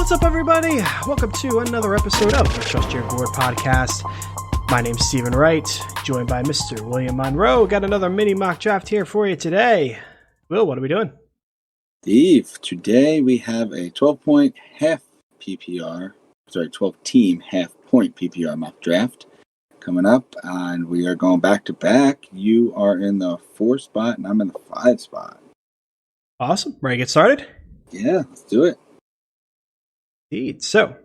What's up, everybody? Welcome to another episode of the Trust Your Board podcast. My name's Stephen Wright, joined by Mr. William Monroe. Got another mini mock draft here for you today. Will, what are we doing? Steve, today we have a 12-team half-point PPR mock draft coming up, and we are going back-to-back. You are in the 4 spot, and I'm in the 5 spot. Awesome. Ready to get started? Yeah, let's do it. Indeed. So,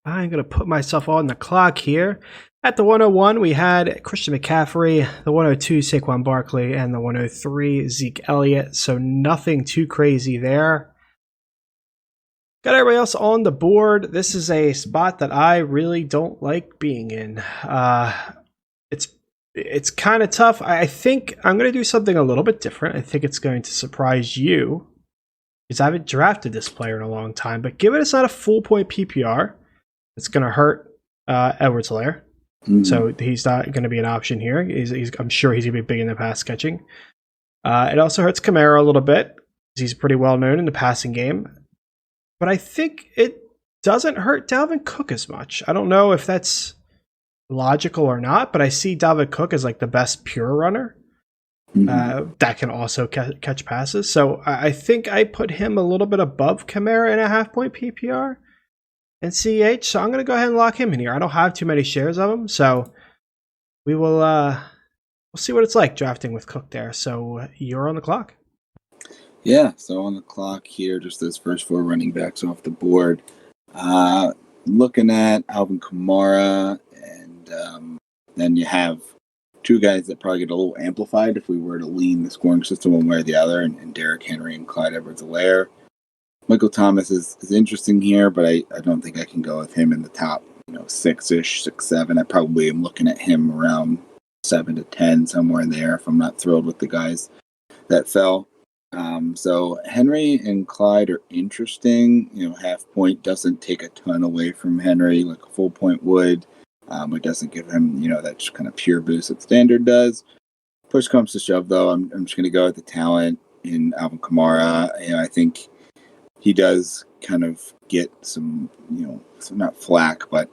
I'm going to put myself on the clock here. At the 101, we had Christian McCaffrey, the 102, Saquon Barkley, and the 103, Zeke Elliott. So nothing too crazy there. Got everybody else on the board. This is a spot that I really don't like being in. It's kind of tough. I think I'm going to do something a little bit different. I think it's going to surprise you, because I haven't drafted this player in a long time. But given it's not a full point PPR, it's going to hurt Edwards-Helaire. Mm-hmm. So he's not going to be an option here. I'm sure he's going to be big in the pass catching. It also hurts Kamara a little bit, because he's pretty well known in the passing game. But I think it doesn't hurt Dalvin Cook as much. I don't know if that's logical or not, but I see Dalvin Cook as like the best pure runner. That can also catch passes. So I think I put him a little bit above Kamara in a half-point PPR and CH. So I'm going to go ahead and lock him in here. I don't have too many shares of him, so we will we'll see what it's like drafting with Cook there. So you're on the clock. Yeah, so on the clock here, just those first 4 running backs off the board. Looking at Alvin Kamara, and then you have 2 guys that probably get a little amplified if we were to lean the scoring system one way or the other, and Derrick Henry and Clyde Edwards-Helaire. Michael Thomas is interesting here, but I don't think I can go with him in the top 6-ish, 6, 7. I probably am looking at him around 7 to 10, somewhere in there, if I'm not thrilled with the guys that fell. So Henry and Clyde are interesting. Half point doesn't take a ton away from Henry like a full point would. It doesn't give him, that kind of pure boost that standard does. Push comes to shove, though, I'm just going to go with the talent in Alvin Kamara. I think he does kind of get some, not flack, but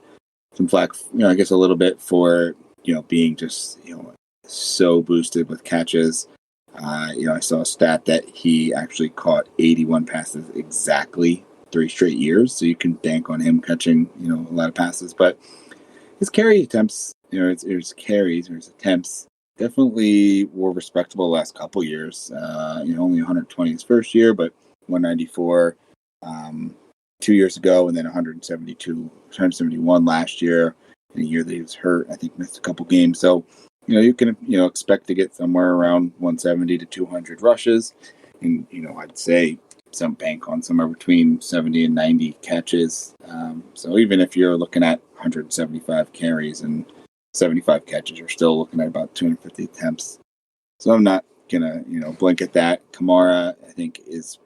some flack, I guess a little bit for, being just, so boosted with catches. I saw a stat that he actually caught 81 passes exactly 3 straight years, so you can bank on him catching, a lot of passes, but his carry attempts, his carries or his attempts definitely were respectable the last couple years. Only 120 his first year, but 194 2 years ago, and then 171 last year. In a year that he was hurt, I think missed a couple games. So, you can expect to get somewhere around 170 to 200 rushes, and I'd say some bank on somewhere between 70 and 90 catches. So even if you're looking at 175 carries and 75 catches, you're still looking at about 250 attempts. So I'm not gonna, blink at that. Kamara, I think, is,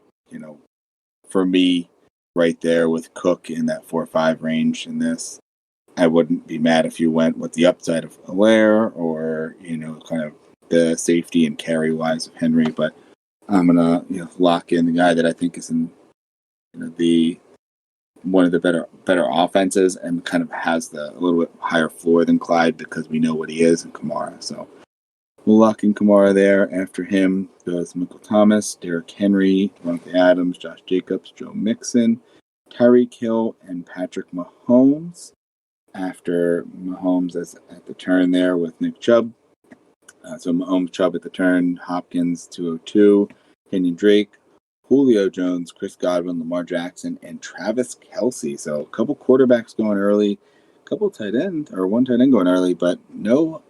for me, right there with Cook in that 4 or 5 range in this. I wouldn't be mad if you went with the upside of Helaire or, kind of the safety and carry wise of Henry, but I'm gonna lock in the guy that I think is in the one of the better offenses and kind of has a little bit higher floor than Clyde, because we know what he is in Kamara. So we'll lock in Kamara there. After him goes Michael Thomas, Derrick Henry, Devontae Adams, Josh Jacobs, Joe Mixon, Tyreek Hill, and Patrick Mahomes. After Mahomes at the turn there with Nick Chubb. So Mahomes, Chubb at the turn, Hopkins 202, Kenyon Drake, Julio Jones, Chris Godwin, Lamar Jackson, and Travis Kelce. So a couple quarterbacks going early, a couple one tight end going early, but no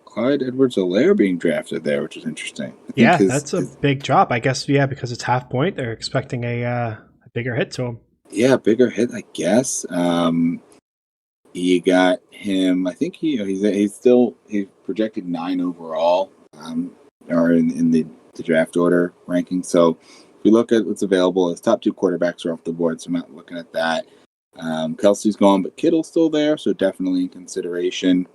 Clyde Edwards-Helaire being drafted there, which is interesting. Yeah, that's a big drop. I guess, because it's half point, they're expecting a bigger hit to him. Yeah, bigger hit, I guess. You got him. I think he's projected 9 overall, or in the draft order ranking. So if you look at what's available, his top 2 quarterbacks are off the board, so I'm not looking at that. Kelsey's gone, but Kittle's still there, so definitely in consideration.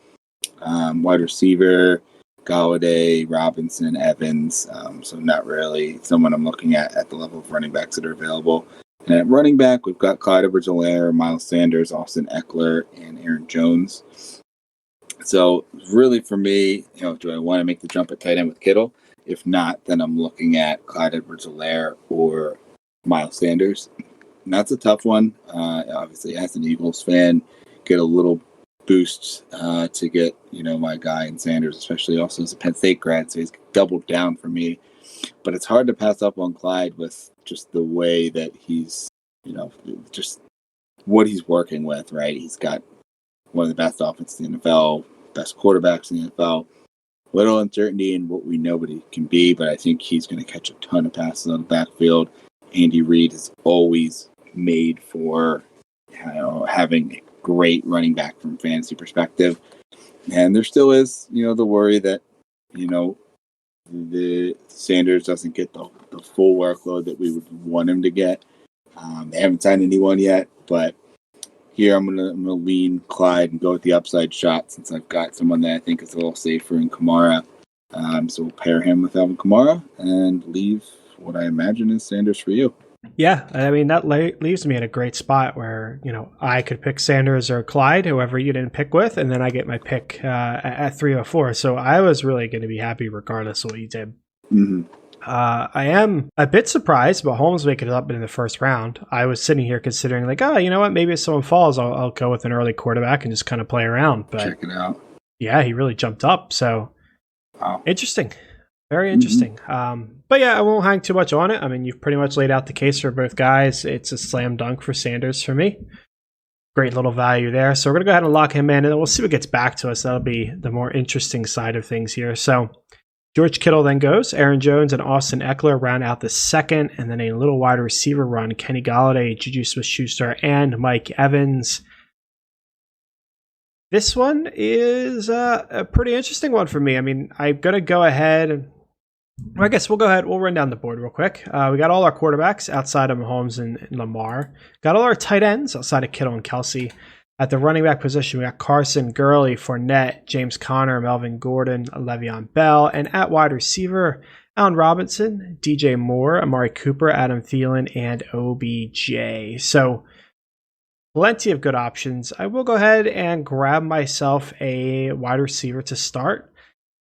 Wide receiver, Galladay, Robinson, Evans. So not really someone I'm looking at the level of running backs that are available. And at running back, we've got Clyde Edwards-Helaire, Miles Sanders, Austin Eckler, and Aaron Jones. So really for me, do I want to make the jump at tight end with Kittle? If not, then I'm looking at Clyde Edwards-Helaire or Miles Sanders. And that's a tough one. Obviously, as an Eagles fan, get a little boost to get, my guy in Sanders, especially also as a Penn State grad, so he's doubled down for me. But it's hard to pass up on Clyde with just the way that he's, just what he's working with, right? He's got one of the best offenses in the NFL, best quarterbacks in the NFL. Little uncertainty in what we know what he can be, but I think he's going to catch a ton of passes on the backfield. Andy Reid is always made for having a great running back from fantasy perspective. And there still is, the worry that, the Sanders doesn't get the full workload that we would want him to get. They haven't signed anyone yet, but here I'm gonna lean Clyde and go with the upside shot since I've got someone that I think is a little safer in Kamara. So we'll pair him with Alvin Kamara and leave what I imagine is Sanders for you. Yeah, I mean, that leaves me in a great spot where, I could pick Sanders or Clyde, whoever you didn't pick with, and then I get my pick at 304. So I was really going to be happy regardless of what you did. Mm-hmm. I am a bit surprised, but Holmes making it up in the first round. I was sitting here considering you know what, maybe if someone falls, I'll go with an early quarterback and just kind of play around. But check it out. Yeah, he really jumped up. So wow. Interesting. Very interesting. Mm-hmm. But yeah, I won't hang too much on it. I mean, you've pretty much laid out the case for both guys. It's a slam dunk for Sanders for me. Great little value there. So we're going to go ahead and lock him in, and then we'll see what gets back to us. That'll be the more interesting side of things here. So George Kittle then goes. Aaron Jones and Austin Eckler round out the second, and then a little wide receiver run. Kenny Golladay, Juju Smith-Schuster, and Mike Evans. This one is a pretty interesting one for me. I mean, I'm going to go ahead. I guess we'll go ahead. We'll run down the board real quick. We got all our quarterbacks outside of Mahomes and Lamar. Got all our tight ends outside of Kittle and Kelsey. At the running back position, we got Carson, Gurley, Fournette, James Conner, Melvin Gordon, Le'Veon Bell. And at wide receiver, Allen Robinson, DJ Moore, Amari Cooper, Adam Thielen, and OBJ. So plenty of good options. I will go ahead and grab myself a wide receiver to start.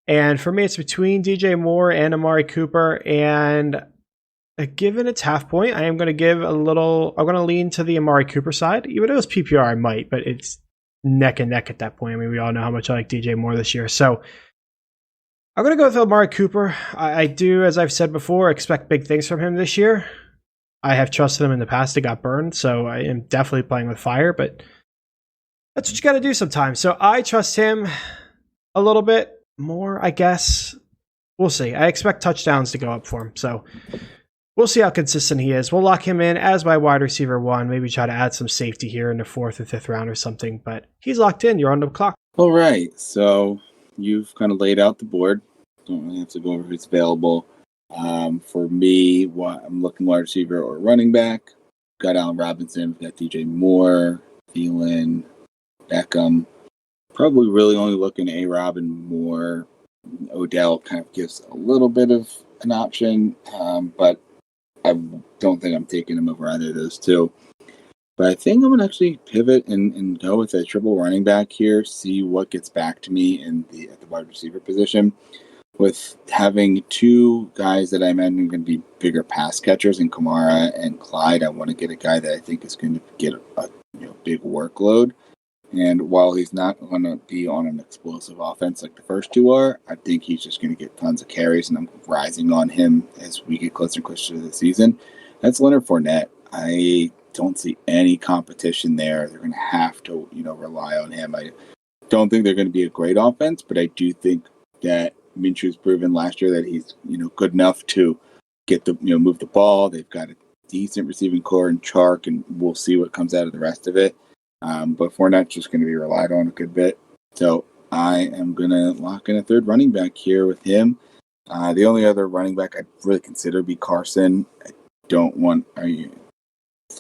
And for me, it's between DJ Moore and Amari Cooper. And given its half point, I am going to I'm going to lean to the Amari Cooper side. Even if it was PPR, I might, but it's neck and neck at that point. I mean, we all know how much I like DJ Moore this year. So I'm going to go with Amari Cooper. I do, as I've said before, expect big things from him this year. I have trusted him in the past. It got burned, so I am definitely playing with fire, but that's what you got to do sometimes. So I trust him a little bit more, I guess. We'll see. I expect touchdowns to go up for him, so we'll see how consistent he is. We'll lock him in as my wide receiver one, maybe try to add some safety here in the 4th or 5th round or something, but he's locked in. You're on the clock. All right, so you've kind of laid out the board. Don't really have to go over who's available. For me, I'm looking wide receiver or running back. Got Allen Robinson, got DJ Moore, Thielen, Beckham. Probably really only looking at A-Rob and Moore. Odell kind of gives a little bit of an option, but I don't think I'm taking him over either of those two. But I think I'm going to actually pivot and go with a triple running back here, see what gets back to me at the wide receiver position. With having two guys that I imagine are going to be bigger pass catchers in Kamara and Clyde, I want to get a guy that I think is going to get a big workload. And while he's not going to be on an explosive offense like the first two are, I think he's just going to get tons of carries, and I'm rising on him as we get closer and closer to the season. That's Leonard Fournette. I don't see any competition there. They're going to have to, rely on him. I don't think they're going to be a great offense, but I do think that Minshew's proven last year that he's, good enough to get move the ball. They've got a decent receiving core in Chark, and we'll see what comes out of the rest of it. But Fournette's just going to be relied on a good bit. So I am going to lock in a third running back here with him. The only other running back I'd really consider would be Carson. I don't want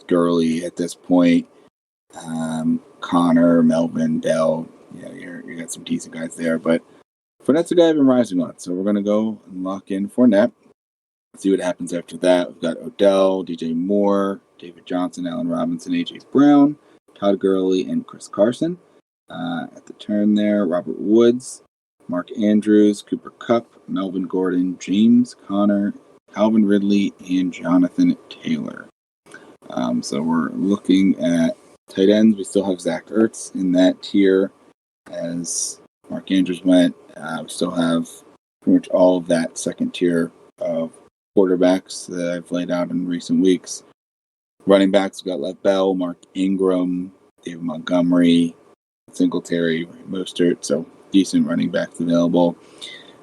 Gurley at this point. Connor, Melvin, Bell. You got some decent guys there, but Fournette's a guy I've been rising on. So we're going to go and lock in Fournette. See what happens after that. We've got Odell, DJ Moore, David Johnson, Allen Robinson, A.J. Brown, Todd Gurley, and Chris Carson. At the turn there, Robert Woods, Mark Andrews, Cooper Kupp, Melvin Gordon, James Conner, Calvin Ridley, and Jonathan Taylor. So we're looking at tight ends. We still have Zach Ertz in that tier as Mark Andrews went. We still have pretty much all of that second tier of quarterbacks that I've laid out in recent weeks. Running backs, we've got Lev Bell, Mark Ingram, David Montgomery, Singletary, Mostert, so decent running backs available.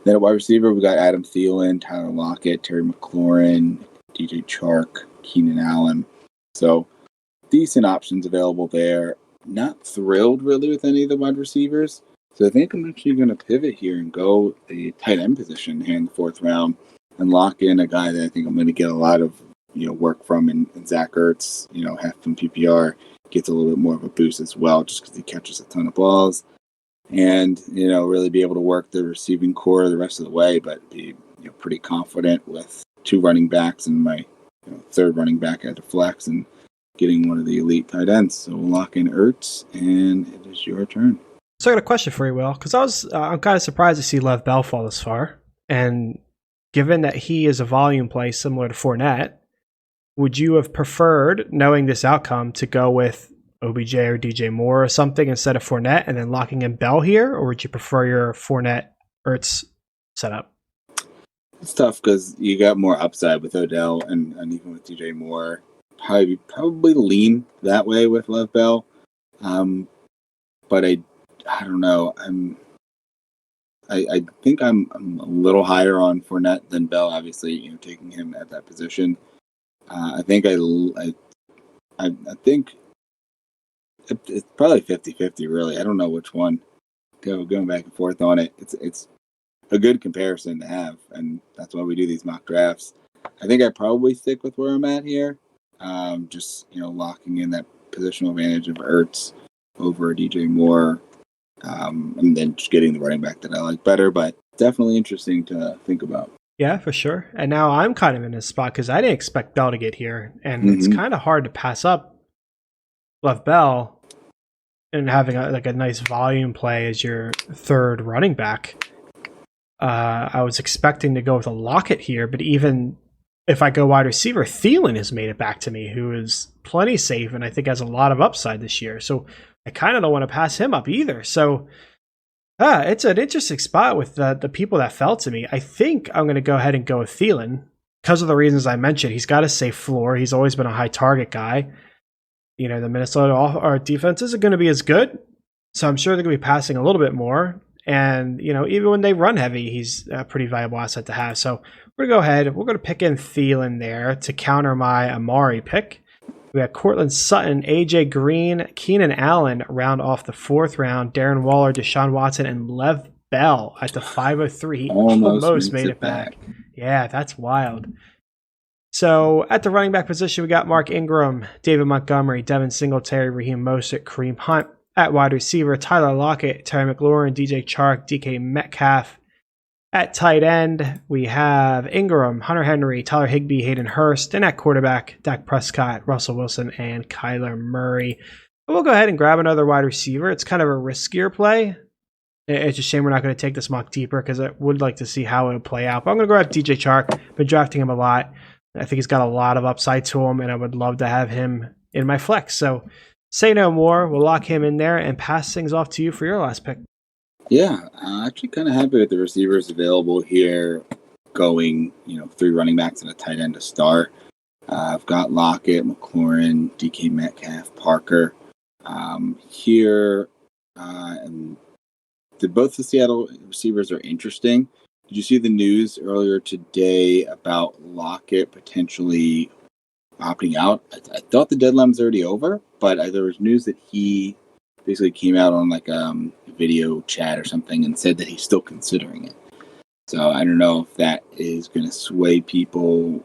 Then at wide receiver, we got Adam Thielen, Tyler Lockett, Terry McLaurin, DJ Chark, Keenan Allen. So decent options available there. Not thrilled really with any of the wide receivers. So I think I'm actually going to pivot here and go the tight end position here in the fourth round and lock in a guy that I think I'm going to get a lot of work from in Zach Ertz. Half from PPR gets a little bit more of a boost as well, just because he catches a ton of balls, and really be able to work the receiving core the rest of the way, but be pretty confident with two running backs and my third running back at the flex and getting one of the elite tight ends. So we'll lock in Ertz, and it is your turn. So I got a question for you, Will, because I'm kind of surprised to see Lev Bell fall this far, and given that he is a volume play similar to Fournette, would you have preferred, knowing this outcome, to go with OBJ or DJ Moore or something instead of Fournette and then locking in Bell here, or would you prefer your Fournette-Ertz setup? It's tough because you got more upside with Odell and even with DJ Moore. Probably lean that way with Lev Bell, but I don't know. I think I'm a little higher on Fournette than Bell. Obviously, taking him at that position. I think it's probably 50-50, really. I don't know which one. Going back and forth on it. It's a good comparison to have, and that's why we do these mock drafts. I think I probably stick with where I'm at here. Just locking in that positional advantage of Ertz over DJ Moore, and then just getting the running back that I like better. But definitely interesting to think about. Yeah, for sure. And now I'm kind of in this spot because I didn't expect Bell to get here, and it's kind of hard to pass up Lev Bell and having a nice volume play as your third running back. I was expecting to go with a Lockett here, but even if I go wide receiver, Thielen has made it back to me, who is plenty safe and I think has a lot of upside this year. So I kind of don't want to pass him up either. So it's an interesting spot with the people that fell to me. I think I'm going to go ahead and go with Thielen because of the reasons I mentioned. He's got a safe floor. He's always been a high target guy. The Minnesota our defense isn't going to be as good, so I'm sure they're going to be passing a little bit more. And, even when they run heavy, he's a pretty valuable asset to have. So we're going to go ahead. We're going to pick in Thielen there to counter my Amari pick. We have Cortland Sutton, A.J. Green, Keenan Allen round off the fourth round, Darren Waller, Deshaun Watson, and Lev Bell at the 503. He almost made it back. Yeah, that's wild. So at the running back position, we got Mark Ingram, David Montgomery, Devin Singletary, Raheem Mostert, Kareem Hunt. At wide receiver, Tyler Lockett, Terry McLaurin, DJ Chark, DK Metcalf. At tight end, we have Ingram, Hunter Henry, Tyler Higbee, Hayden Hurst. And at quarterback, Dak Prescott, Russell Wilson, and Kyler Murray. But we'll go ahead and grab another wide receiver. It's kind of a riskier play. It's a shame we're not going to take this mock deeper because I would like to see how it would play out. But I'm going to grab DJ Chark. Been drafting him a lot. I think he's got a lot of upside to him, and I would love to have him in my flex. So say no more. We'll lock him in there and pass things off to you for your last pick. Yeah, actually kind of happy with the receivers available here, going, three running backs and a tight end to start. I've got Lockett, McLaurin, DK Metcalf, Parker here. And both the Seattle receivers are interesting. Did you see the news earlier today about Lockett potentially opting out? I thought the deadline was already over, but there was news that he basically came out on a video chat or something and said that he's still considering it. So I don't know if that is going to sway people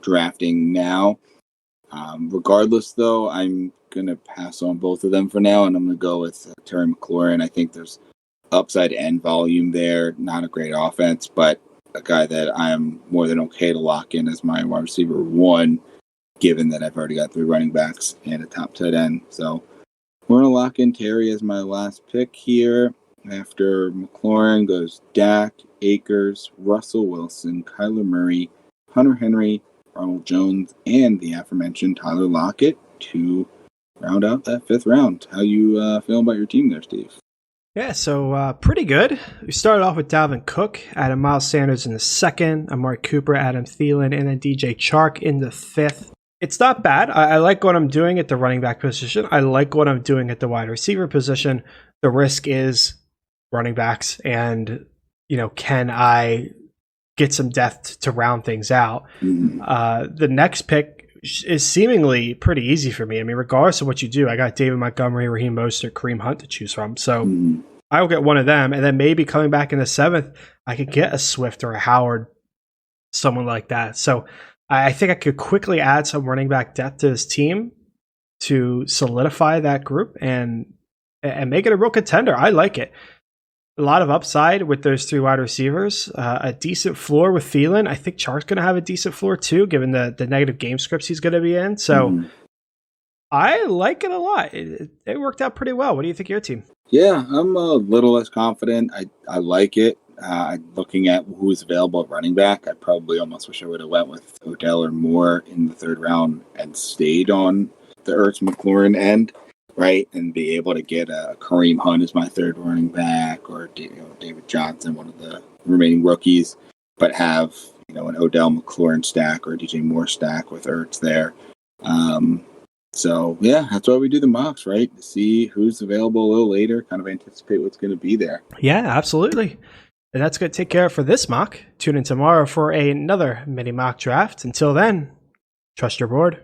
drafting now. Regardless, though, I'm going to pass on both of them for now, and I'm going to go with Terry McLaurin. I think there's upside and volume there. Not a great offense, but a guy that I'm more than okay to lock in as my wide receiver one, given that I've already got 3 running backs and a top tight end. So we're going to lock in Terry as my last pick here. After McLaurin goes Dak, Akers, Russell Wilson, Kyler Murray, Hunter Henry, Ronald Jones, and the aforementioned Tyler Lockett to round out that 5th round. How you feeling about your team there, Steve? Yeah, so pretty good. We started off with Dalvin Cook, Adam Miles Sanders in the 2nd, Amari Cooper, Adam Thielen, and then DJ Chark in the 5th. It's not bad. I like what I'm doing at the running back position. I like what I'm doing at the wide receiver position. The risk is running backs, and can I get some depth to round things out? The next pick is seemingly pretty easy for me. I mean, regardless of what you do, I got David Montgomery, Raheem Mostert, Kareem Hunt to choose from. So I will get one of them, and then maybe coming back in the 7th, I could get a Swift or a Howard, someone like that. So I think I could quickly add some running back depth to this team to solidify that group and make it a real contender. I like it. A lot of upside with those 3 wide receivers. A decent floor with Thielen. I think Chark's going to have a decent floor too, given the negative game scripts he's going to be in. So I like it a lot. It worked out pretty well. What do you think of your team? Yeah, I'm a little less confident. I like it. Looking at who's available at running back, I probably almost wish I would have went with Odell or Moore in the 3rd round and stayed on the Ertz McLaurin end, right? And be able to get a Kareem Hunt as my 3rd running back, or David Johnson, one of the remaining rookies, but have an Odell McLaurin stack or a DJ Moore stack with Ertz there. So yeah, that's why we do the mocks, right? To see who's available a little later, kind of anticipate what's going to be there. Yeah, absolutely. And that's going to take care of for this mock. Tune in tomorrow for another mini mock draft. Until then, trust your board.